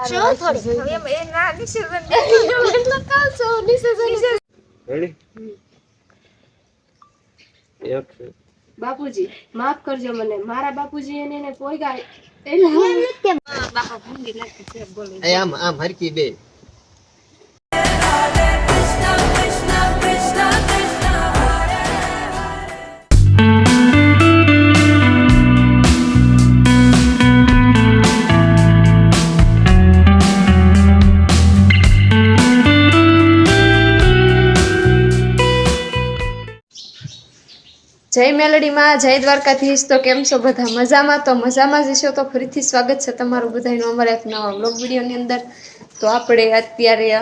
શું થોડી હવે એ ના નિશેષન એટલે કાલ છો નિશેષન રેડી એક બાપુજી માફ કરજો મને મારા બાપુજી એને પોઈગા એટલે બાપા ભૂંગી લાગી છે બોલે આમ હરકી બે જય મેલડીમાં જય દ્વારકાધીશ તો કેમ છો બધા મજામાં તો મજામાં જ છો તો ફરીથી સ્વાગત છે તમારું બધાનું અમારા એક નવા વ્લોગ વિડીયોની અંદર તો આપણે અત્યારે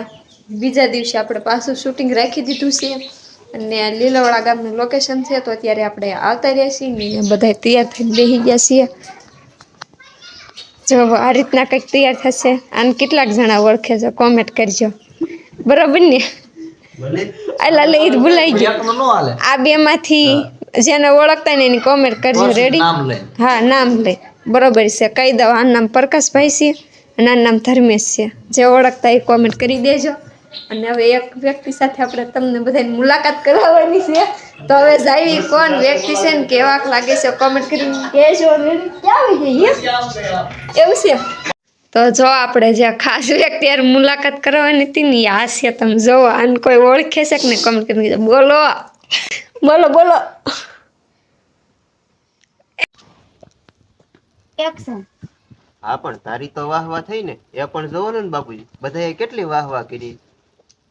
બીજા દિવસે આપણે પાછું શૂટિંગ રાખી દીધું છે અને લીલાવાડા ગામનું લોકેશન છે તો અત્યારે આપણે આવતા રહ્યા છીએ ને બધા તૈયાર થઈને બેસી ગયા છીએ જો આ રીતના કંઈક તૈયાર થશે આને કેટલાક જણા ઓળખે છે કોમેન્ટ કરજો બરાબર ને આલા લઈ ભૂલાઈ ગયો આ બે માંથી જેને ઓળખતા ને એની કોમેન્ટ કરજો રેડી હા નામ લે બરોબર છે કહી દઉં આનું નામ પ્રકાશભાઈ છે અને આનું નામ ધર્મેશ છે જે ઓળખતા એ કોમેન્ટ કરી દેજો અને હવે એક વ્યક્તિ સાથે આપણે તમને બધાની મુલાકાત કરાવવાની છે તો હવે જાવી કોણ વ્યક્તિ છે ને કેવાક લાગે છે કોમેન્ટ કરીને કહેજો રેડી ક્યાં આવી જઈએ એવું છે તો જો આપણે જે ખાસ વ્યક્તિ યાર મુલાકાત કરવાની હતી ને આ છે તમે જોવો આને કોઈ ઓળખે છે કે ને કોમેન્ટ કરીને બોલો બોલો બોલો એક્શન હા પણ તારી તો વાહ થઈ ને એ પણ જોવાનું ને બાપુજી બધાએ કેટલી વાહ કરી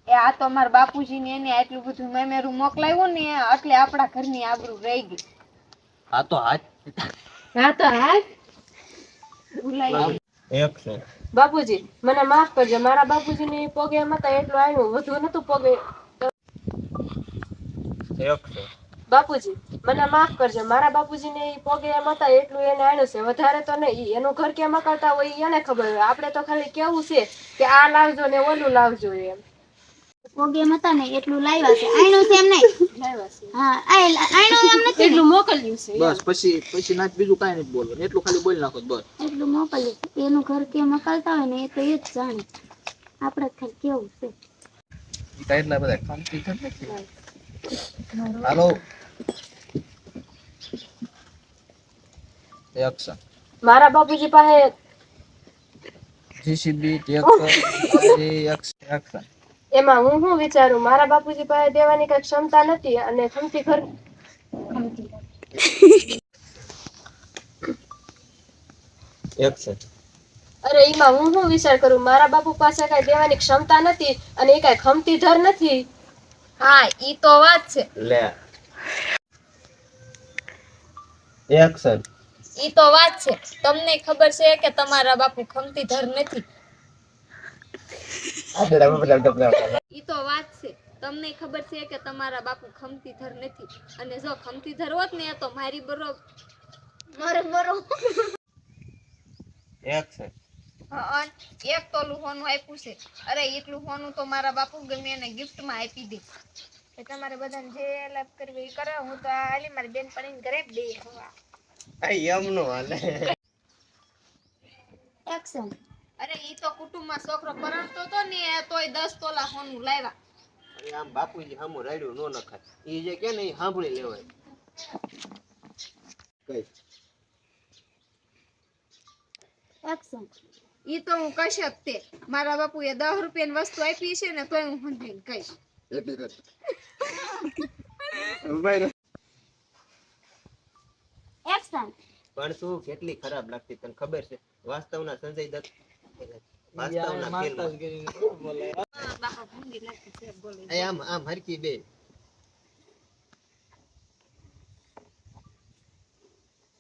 એ આ તો મારા બાપુજી ને એને આટલું બધું મેમેરું મોકલાવ્યું ને એટલે આપણા ઘરની આબરૂ રહી ગઈ હા તો હાથ ભૂલાઈ એક્શન બાપુજી મને માફ કરજો મારા બાપુજી ને પોગે એમ હતા એટલું આવ્યું વધુ નતું પોગે એક્શન બાપુજી મને માફ કરજો મારા બાપુજી ને પોગે એમ હતા એટલું એને આણ્યું છે વધારે તો નહીં એનું ઘર કેમ કરતા હોય એને ખબર હોય આપણે તો ખાલી કેવું છે કે આ લાવજો ને ઓલું લાવજો એમ પોગે હતા ને એટલું લાવ્યા છે આયણું છે એમ નહીં લાવ્યા છે હા આયણું એમ નથી એટલું મોકલ્યું છે બસ પછી ના બીજું કાંઈ નથી બોલવાનું એટલું ખાલી બોલી નાખો બસ એટલું મોકલ્યું એનું ઘર કેમ અકલતા હોય ને એ તો એ જ જાણે આપણે ખાલી કેવું છે એટલા બધા કામથી હાલો એક્શન મારા બાપુજી પાસે જીસીબી ટ્રેક્ટર એક્શન એમાં હું શું વિચારું મારા બાપુજી પાસે દેવાની કઈ ક્ષમતા નથી અને ખમતી ઘર એક્શન અરે એમાં હું શું વિચાર કરું મારા બાપુ પાસે કઈ દેવાની ક્ષમતા નથી અને એ કઈ ખમતી ધર નથી હા ઈ તો વાત છે લે એક્શન ઈ તો વાત છે તમને ખબર છે કે તમારા બાપુ ખમતી ધર નથી ઈ તો વાત છે તમને ખબર છે કે તમારા બાપુ ખમતી ધર નથી અને જો ખમતી ધર હોત ને તો મારી બરો એક્શન એક તોલું હોનું આપ્યું છે અરે એટલું હોનું તો મારા બાપુ ગમે એને ગિફ્ટમાં આપી દે એ તમારે બધાને જે લાભ કરવી એ કરે હું તો આલી મારી બેન પડીને ઘરે જ દે એમ નો હાલે એક્શન અરે ઈ તો કુટુંબમાં છોકરો પરણતો તો ને તોય 10 તોલા હોનું લાવ્યા અરે આમ બાપુજી સામું રાડ્યું નો નખાય ઈ જે કે ને ઈ સાંભળી લેવાય કઈ એક્શન ઈ તો હું કહીશ જ તે મારા બાપુએ 10 રૂપિયાની વસ્તુ આપી છે ને તોય હું સમજીને કહીશ એક્શન પણ તું કેટલી ખરાબ લાગતી તને ખબર છે વાસ્તવના સંજય દત્ત વાસ્તવના બાપા ભૂંગી લાગી છે બોલે આમ હરકી બે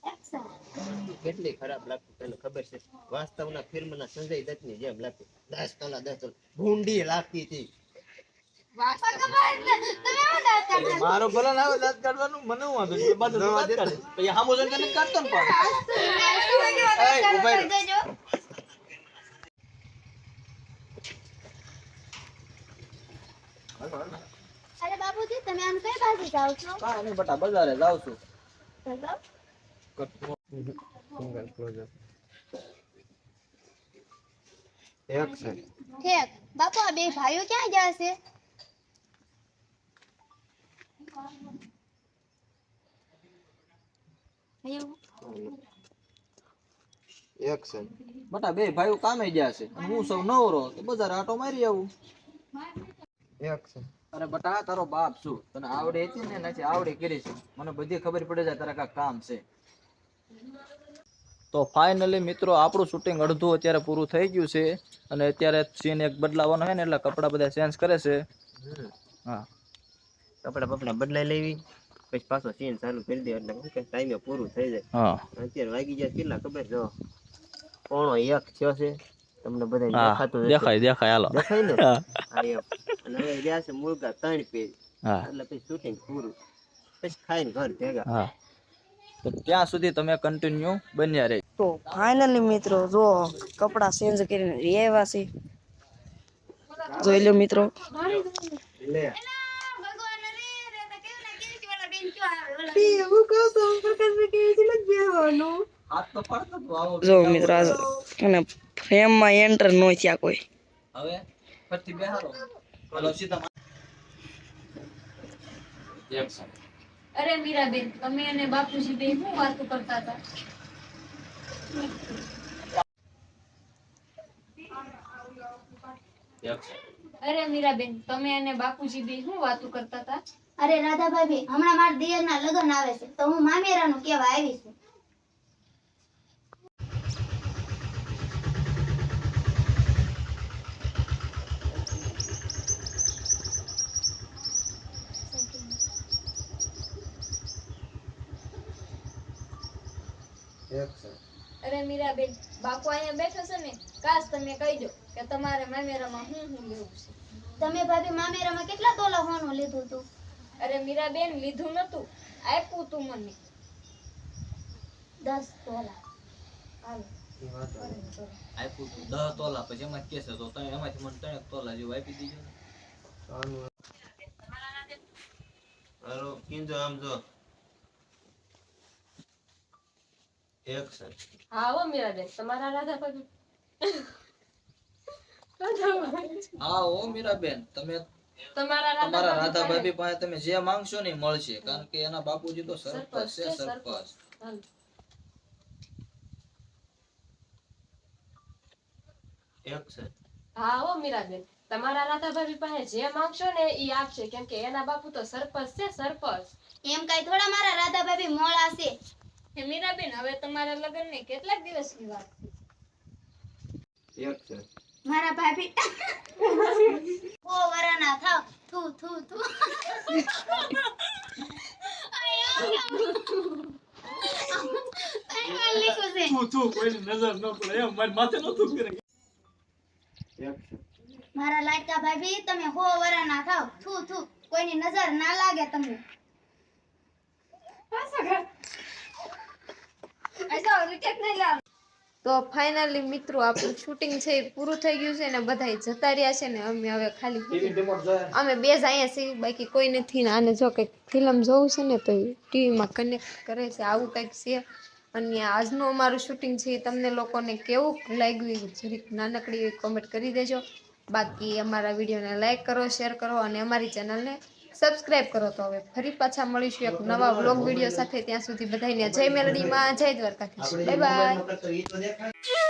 એક્શન કેટલી ખરાબ લાગતી તને ખબર છે વાસ્તવના ફિલ્મના સંજય દત્તની જેમ લાગતી 10 તોલા ભૂંડી લાગતી હતી મારો ભલે ના આવે દાંત કાઢવાનું મને હું વાંધો છે બધું દાંત કાઢે પછી હામો જન તને કાઢતો ને પણ એ ઉભા રહો અરે બાપુજી તમે આમ કઈ બાજુ જાવ છો કાંઈ નહીં બટા બજારે જાઉં છું જાવ સિંગલ ક્લોઝ એક્શન. ઠેક બાપુ આ બે ભાઈઓ ક્યાં ગયા છે? એક્શન. બટા બે ભાઈઓ કામે ગયા છે અને હું સૌ નવરો તો બજાર આટો મારી આવું. એક્શન. અરે બટા તારો બાપ છું, તને આવડે હતી ને નથી આવડે કરી છે, મને બધી ખબર પડી જાય તારા કાંઈક કામ છે. તો ફાઇનલી મિત્રો આપણું શૂટિંગ અડધું અત્યારે પૂરું થઈ ગયું છે અને અત્યારે સીન એક બદલાવાનો છે ને એટલે કપડાં બધા ચેન્જ કરે છે. હા કપડા બપડા બદલાઈ લેવી પછી પાછો સીન ચાલુ કરી દે એટલે શું કે ટાઈમે પૂરું થઈ જાય. હા અત્યારે વાગી ગયા કેટલા ખબર જો 1:01 થયો છે. તમને બધાને હા દેખાતું હશે. દેખાય હાલો. દેખાય ને? હા હા એમ. અને હવે ગયા છે મુર્ગા 3 પેજ હા એટલે પછી શૂટિંગ પૂરું પછી ખાઈને ઘર ભેગા. હા તો ત્યાં સુધી તમે કન્ટિન્યુ બન્યા રહે. તો ફાઇનલી મિત્રો જો કપડા ચેન્જ કરીને આવ્યા છે, જોઈ લો મિત્રો. લે હાથ તો પડતો તો આવો જો મિત્રો આ અને ફ્રેમમાં એન્ટર ન થયા કોઈ. હવે ફરતી બેહારો બોલો સીધા એક્શન. અરે મીરાબેન, તમે અને બાપુજી બે શું વાતો કરતા હતા? એક્શન. અરે મીરાબેન, તમે અને બાપુજી બે શું વાતો કરતા હતા? અરે રાધા ભાભી હમણાં મારા દિયરના લગ્ન આવે છે તો હું મામેરાનું કહેવા આવી છું. એક્શન. અરે મીરાબેન, બાપુ અહીંયા બેઠા છે ને, કાશ તમે કહી દો કે તમારે મામેરામાં શું લેવું છે. તમે ભાભી મામેરામાં કેટલા તોલા હોનું લીધું હતું? અરે મીરાબેન, લીધું નતું, આપ્યું તું મને. 10 તોલા. હાલો. એ વાત આપ્યું તું 10 તોલા પછી એમાં કેસે તો તમે એમાંથી મને 3 તોલા જેવું આપી દીજો. હાલો કિંજો આમ જો. એક્શન. હા હો મીરાબેન, તમારા રાધા ભાભી. હા ઓ મીરાબેન, તમે તમારા તમારા રાધા ભાભી પાસે તમે જે માંગશો ને એ મળશે, કારણ કે એના બાપુજી તો સરપંચ છે. સરપંચ. એક્શન. હા હો મીરાબેન, તમારા રાધા ભાભી પાસે જે માંગશો ને ઈ આપશે, કેમ કે એના બાપુ તો સરપંચ છે. સરપંચ. એમ કઈ થોડા મારા રાધા ભાભી મોળા છે. હે મીરાબેન, હવે તમારા લગ્ન ને કેટલાક દિવસની વાત છે? એક્શન. મારા ભાભી ઓ વરાના થાવ થુ થુ થુ. એક્શન. મારા લાડકા ભાભી તમે હો વરાના થાવ થુ થુ, કોઈની નજર ના લાગે તમને. તો ફાઇનલી મિત્રો આપણું શૂટિંગ છે એ પૂરું થઈ ગયું છે ને બધાય જતા રહ્યા છે ને અમે હવે ખાલી અમે બે જ અહીંયા છીએ, બાકી કોઈ નથી. ને આને જો કંઈક ફિલ્મ જોવું છે ને તો ટીવીમાં કનેક્ટ કરે છે, આવું કંઈક છે. અને આજનું અમારું શૂટિંગ છે એ તમને લોકોને કેવું લાગ્યું એ જરીક નાનકડી એવી કોમેન્ટ કરી દેજો. બાકી અમારા વિડીયોને લાઈક કરો, શેર કરો અને અમારી ચેનલને સબસ્ક્રાઇબ કરો. તો હવે ફરી પાછા મળીશું એક નવા વ્લોગ વિડીયો સાથે. ત્યાં સુધી બધાને જય મેલડીમાં, જય દ્વારકાધીશ, બાય બાય.